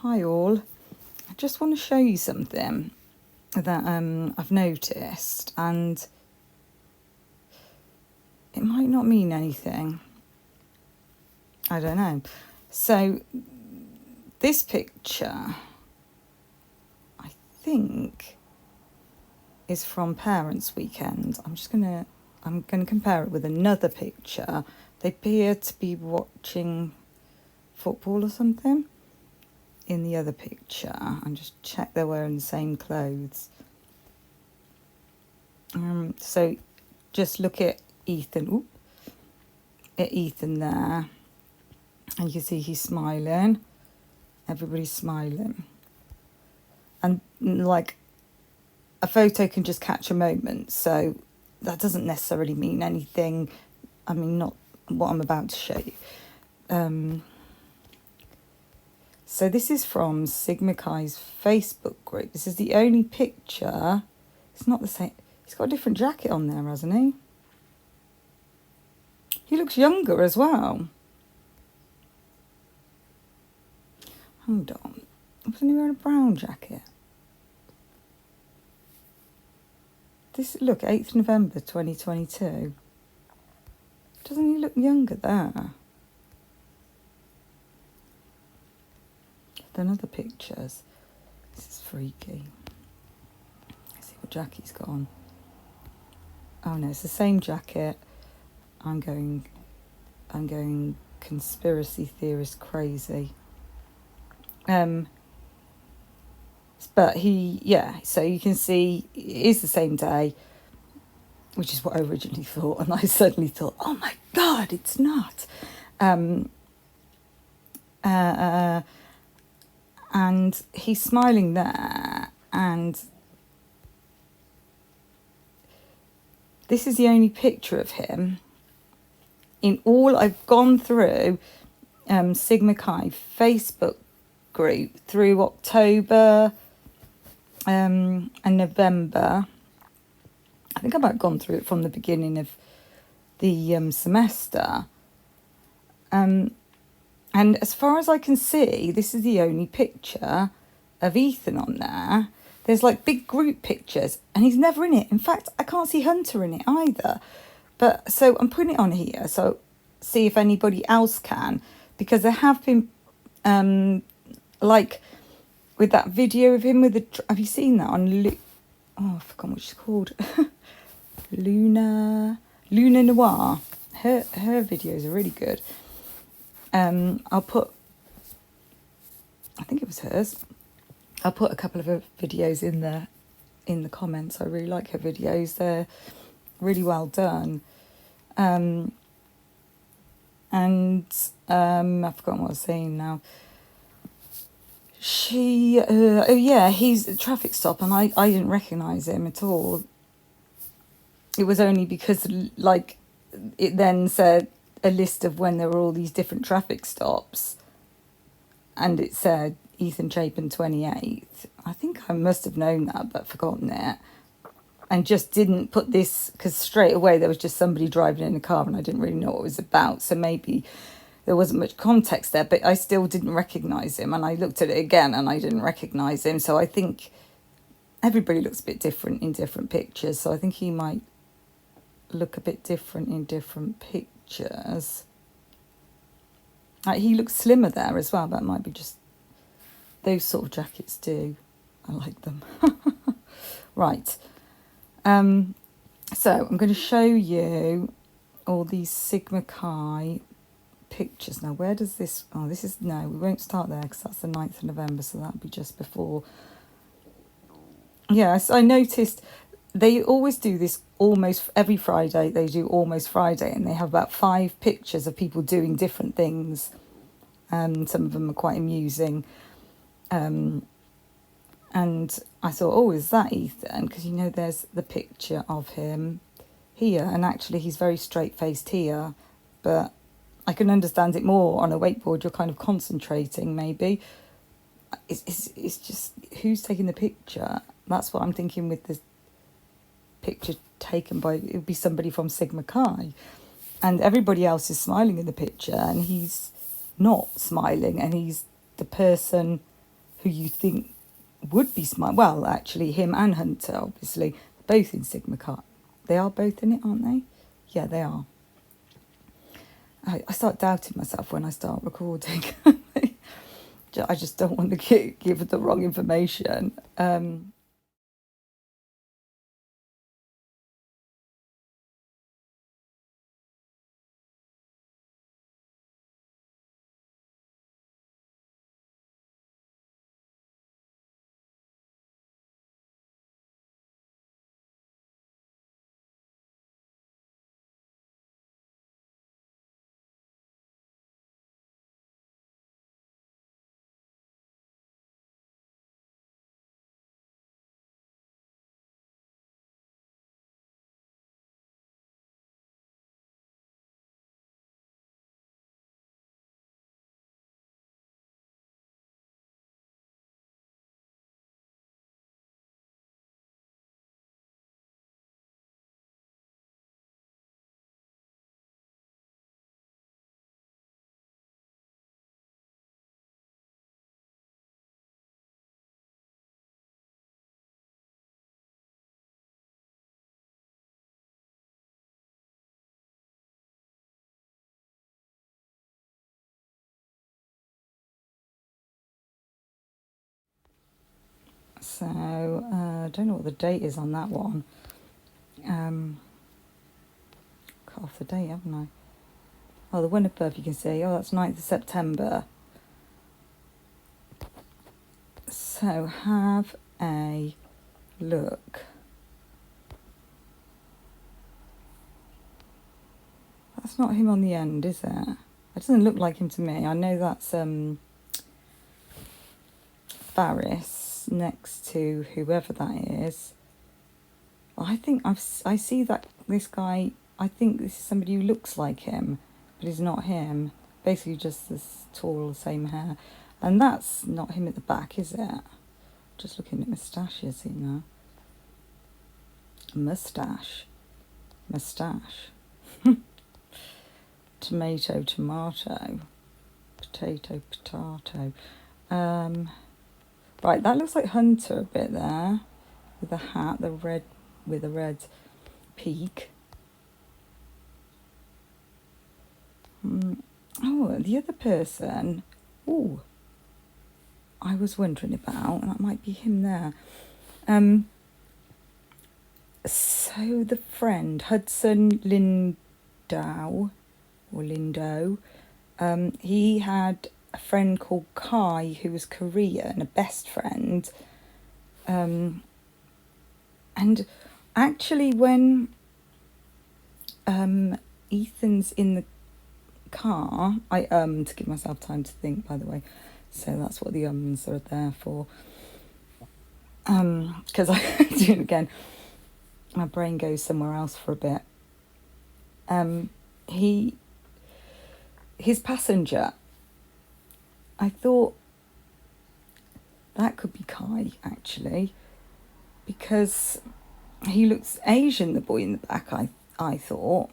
Hi all. I just want to show you something that I've noticed, and it might not mean anything. I don't know. So this picture, I think, is from Parents' Weekend. I'm gonna compare it with another picture. They appear to be watching football or something. In the other picture, and just check they're wearing the same clothes. So just look at Ethan. At Ethan there, and you can see he's smiling. Everybody's smiling, and like a photo can just catch a moment, so that doesn't necessarily mean anything. I mean, not what I'm about to show you. So this is from Sigma Chi's Facebook group. This is the only picture. It's not the same. He's got a different jacket on there, hasn't he? He looks younger as well. Hold on. Wasn't he wearing a brown jacket? Look, 8th November 2022. Doesn't he look younger there? Then other pictures. This is freaky. Let's see what jacket he's got on. Oh no, it's the same jacket. I'm going conspiracy theorist crazy. But so you can see it is the same day, which is what I originally thought, and I suddenly thought, oh my God, it's not. And he's smiling there, and this is the only picture of him in all. I've gone through Sigma Chi Facebook group through October and November. I think I've about gone through it from the beginning of the semester. And as far as I can see, this is the only picture of Ethan on there. There's like big group pictures and he's never in it. In fact, I can't see Hunter in it either. But so I'm putting it on here, so see if anybody else can, because there have been like with that video of him with the, have you seen that on I forgot what she's called. Luna Noir. Her videos are really good. I'll put, I think it was hers. I'll put a couple of her videos in the comments. I really like her videos. They're really well done. And I've forgotten what I was saying now. He's a traffic stop, and I didn't recognise him at all. It was only because like it then said a list of when there were all these different traffic stops, and it said Ethan Chapin 28th. I think I must have known that but forgotten it, and just didn't put this, because straight away there was just somebody driving in a car and I didn't really know what it was about, so maybe there wasn't much context there, but I still didn't recognise him, and I looked at it again and I didn't recognise him. So I think everybody looks a bit different in different pictures, so I think he might look a bit different in different pictures. Like, he looks slimmer there as well. That might be just those sort of jackets do. I like them. Right. So I'm going to show you all these Sigma Chi pictures. Now, where does this... Oh, this is... No, we won't start there because that's the 9th of November, so that'll be just before. Yes, I noticed they always do this almost every Friday. They do Almost Friday, and they have about 5 pictures of people doing different things. Some of them are quite amusing. And I thought, oh, is that Ethan? Because, you know, there's the picture of him here, and actually he's very straight-faced here, but I can understand it more on a wakeboard. You're kind of concentrating, maybe. It's just, who's taking the picture? That's what I'm thinking with this picture taken by, it would be somebody from Sigma Chi, and everybody else is smiling in the picture and he's not smiling, and he's the person who you think would be smart. Well, actually, him and Hunter, obviously, both in Sigma Chi. They are both in it, aren't they? Yeah, they are. I start doubting myself when I start recording. I just don't want to give the wrong information. So, I don't know what the date is on that one. Cut off the date, haven't I? Oh, the one above you can see. Oh, that's 9th of September. So, have a look. That's not him on the end, is it? It doesn't look like him to me. I know that's Varys next to whoever that is. I think I see that this guy. I think this is somebody who looks like him, but he's not him. Basically, just this tall, same hair, and that's not him at the back, is it? Just looking at moustaches, you know. Moustache. Tomato, potato. Right, that looks like Hunter a bit there, with the hat, with a red peak. Oh, the other person. Oh, I was wondering about, and that might be him there. So the friend Hudson Lindo, he had a friend called Kai who was Korean, a best friend. And actually, when Ethan's in the car, I to give myself time to think, by the way, so that's what the ums are there for. Because I do it again, my brain goes somewhere else for a bit. His passenger, I thought that could be Kai, actually, because he looks Asian, the boy in the back, I thought.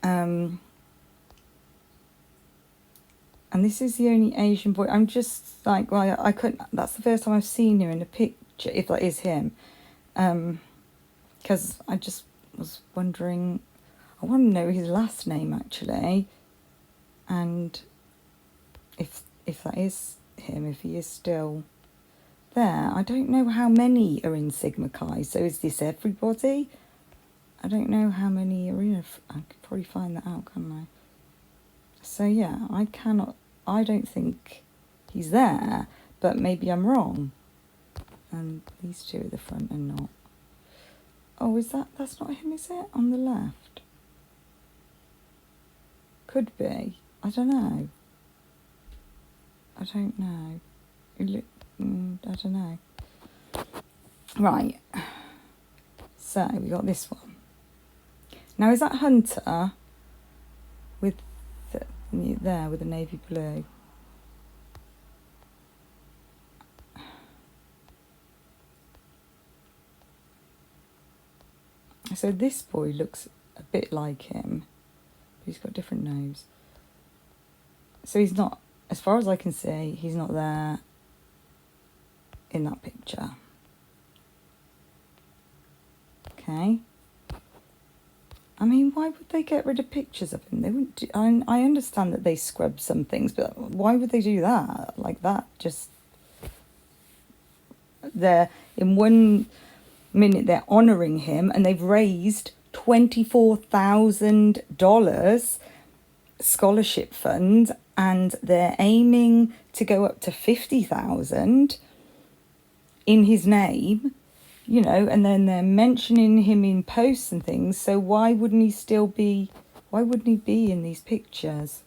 And this is the only Asian boy. I'm just like, well, I couldn't. That's the first time I've seen him in a picture, if that is him. Because I just was wondering. I want to know his last name, actually, and if that is him, if he is still there. I don't know how many are in Sigma Chi. So is this everybody? I don't know how many are in. I could probably find that out, can't I? So yeah, I don't think he's there, but maybe I'm wrong. And these two at the front are not. Oh, that's not him, is it? On the left? Could be. I don't know. I don't know. Right. So we got this one. Now, is that Hunter with there with the navy blue? So this boy looks a bit like him, but he's got a different nose. So he's not, as far as I can see, he's not there. in that picture. Okay. I mean, why would they get rid of pictures of him? They wouldn't do, I understand that they scrub some things, but why would they do that? Like that, just... They're, in 1 minute, they're honouring him, and they've raised $24,000 scholarship fund, and they're aiming to go up to 50,000 in his name, you know, and then they're mentioning him in posts and things. So why wouldn't he be in these pictures?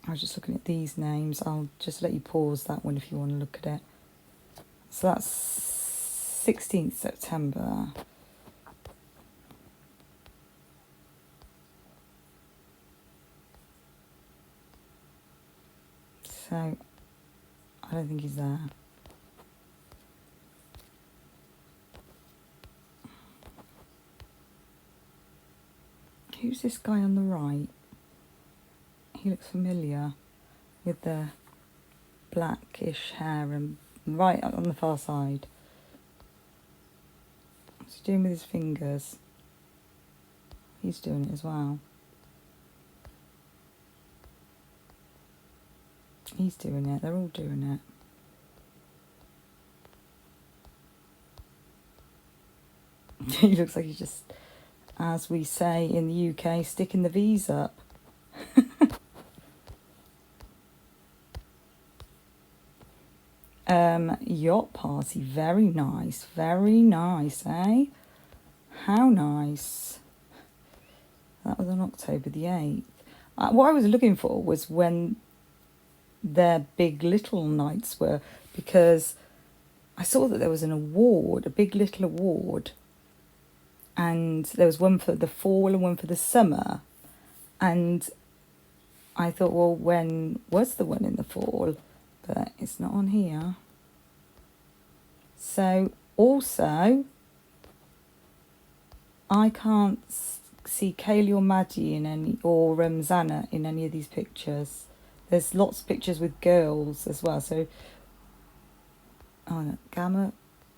I was just looking at these names. I'll just let you pause that one if you want to look at it. So that's 16th September. So I don't think he's there. Who's this guy on the right? He looks familiar with the blackish hair and right on the far side. What's he doing with his fingers? He's doing it as well. He's doing it. They're all doing it. He looks like he's just, as we say in the UK, sticking the V's up. Yacht party, very nice, eh? How nice. That was on October the 8th. What I was looking for was when their big little nights were, because I saw that there was an award, a big little award, and there was one for the fall and one for the summer, and I thought, well, when was the one in the fall? But it's not on here. So also, I can't see Kaylee or Maddie in any, or Zana in any of these pictures. There's lots of pictures with girls as well. So, oh no, Gamma,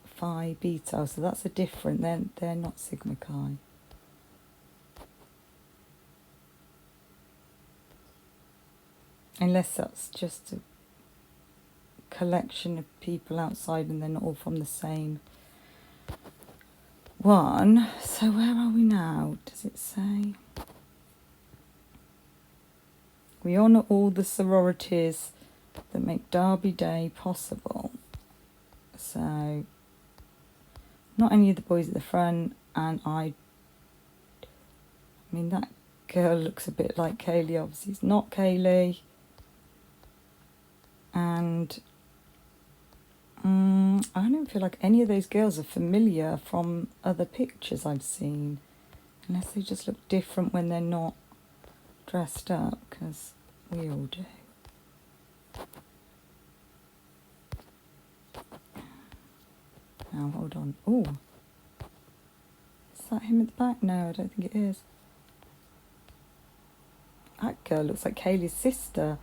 Phi, Beta. So that's a different. They're not Sigma Chi. Unless that's just a collection of people outside and they're not all from the same one. So where are we now? Does it say? We honour all the sororities that make Derby Day possible. So, not any of the boys at the front, and I mean, that girl looks a bit like Kaylee. Obviously, it's not Kaylee. And I don't feel like any of those girls are familiar from other pictures I've seen. Unless they just look different when they're not dressed up, because we all do. Now, hold on. Oh, is that him at the back? No, I don't think it is. That girl looks like Kaylee's sister,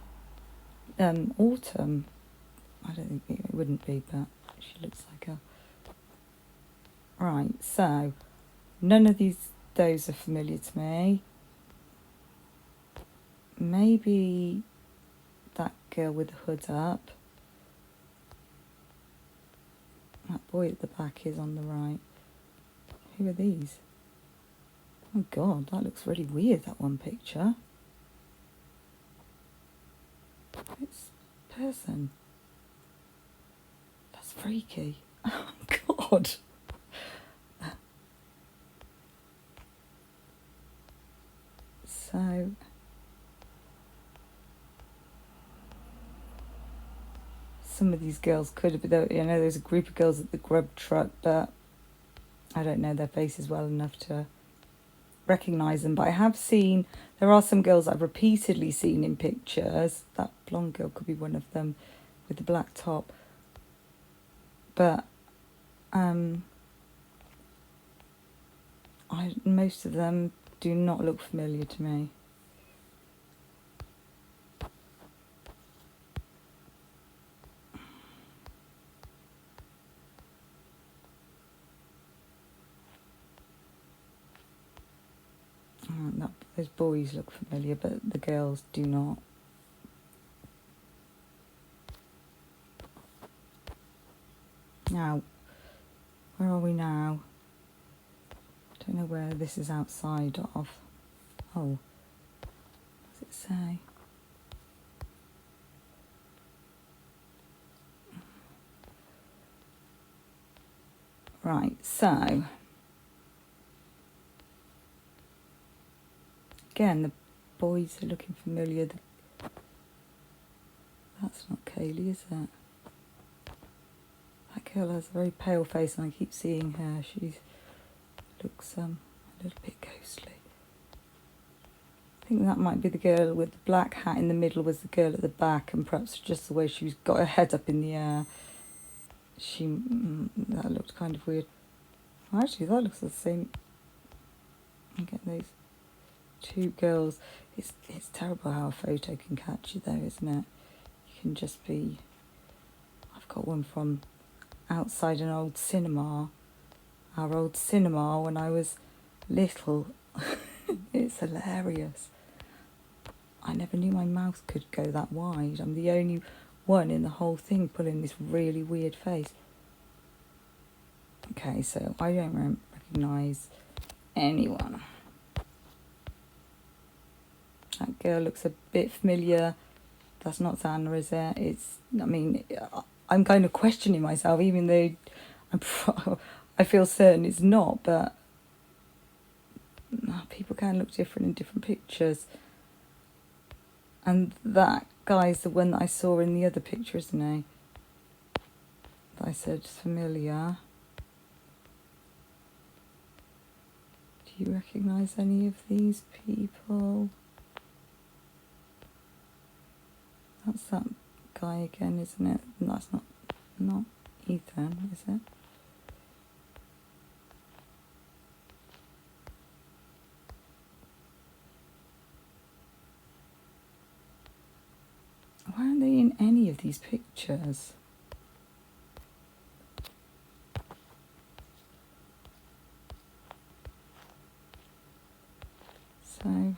Autumn. I don't think it wouldn't be, but she looks like her. Right, so none of those are familiar to me. Maybe that girl with the hood up. That boy at the back is on the right. Who are these? Oh God, that looks really weird, that one picture. It's a person. That's freaky. Oh God. So, some of these girls could have been, you know, there's a group of girls at the grub truck, but I don't know their faces well enough to recognise them. But I have seen, there are some girls I've repeatedly seen in pictures. That blonde girl could be one of them with the black top. But most of them do not look familiar to me. Those boys look familiar, but the girls do not. Now, where are we now? I don't know where this is outside of. Oh, what does it say? Right, so again, the boys are looking familiar. That's not Kaylee, is it? That girl has a very pale face, and I keep seeing her. She looks a little bit ghostly. I think that might be the girl with the black hat in the middle was the girl at the back, and perhaps just the way she's got her head up in the air. That looked kind of weird. Well, actually, that looks the same. I get those two girls. It's terrible how a photo can catch you, though, isn't it? You can just be. I've got one from outside an old cinema. Our old cinema when I was little. It's hilarious. I never knew my mouth could go that wide. I'm the only one in the whole thing pulling this really weird face. Okay, so I don't recognise anyone. That girl looks a bit familiar. That's not Xana, is it? I'm kind of questioning myself, even though I feel certain it's not, but people can look different in different pictures. And that guy's the one that I saw in the other picture, isn't he? That I said familiar. Do you recognise any of these people? That's that guy again, isn't it? That's not Ethan, is it? Why aren't they in any of these pictures? So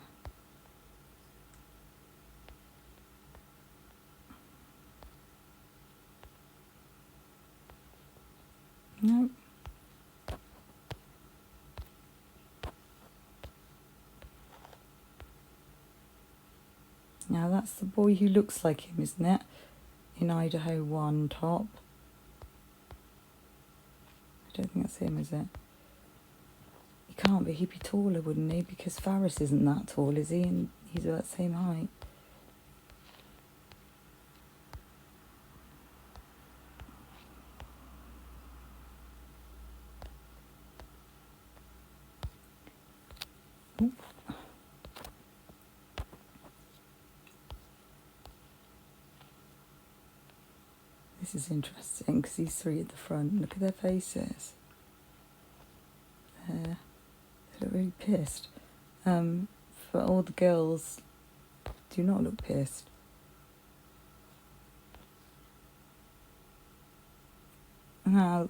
no. Now that's the boy who looks like him, isn't it? In IDAHO4 top. I don't think that's him, is it? He can't be. He'd be taller, wouldn't he? Because Faris isn't that tall, is he? And he's about the same height. Ooh. This is interesting because these three at the front, look at their faces. They look really pissed. But all the girls do not look pissed. Now,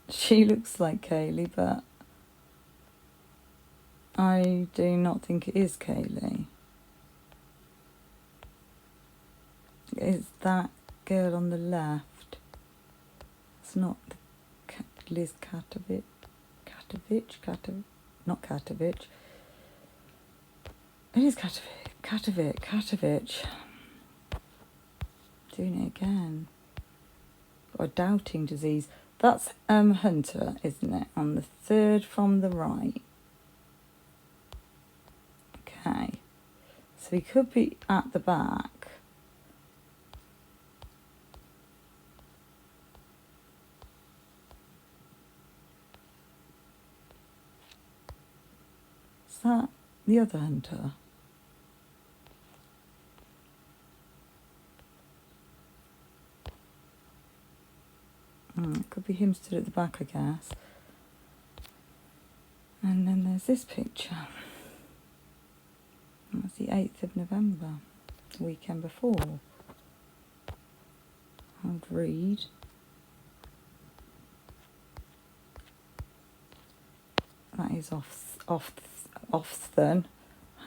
she looks like Kaylee, but I do not think it is Kaylee. It's that girl on the left. It's not Liz Katovich. Not Katovich. It is Katovich. Doing it again. Got a doubting disease. That's Hunter, isn't it? On the third from the right. Okay. So he could be at the back. Is that the other Hunter? It could be him stood at the back, I guess. And then there's this picture. That's the 8th of November, the weekend before. I'll read. That is off Ofthern.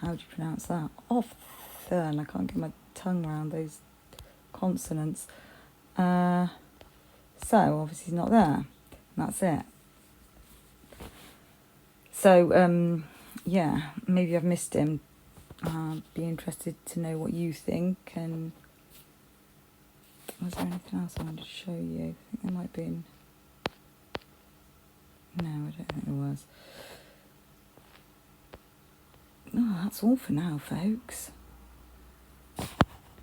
How do you pronounce that? Ofthern. I can't get my tongue around those consonants. So obviously he's not there. And that's it. So yeah, maybe I've missed him. Be interested to know what you think. And was there anything else I wanted to show you? I think there might be. No, I don't think there was. Oh, that's all for now, folks.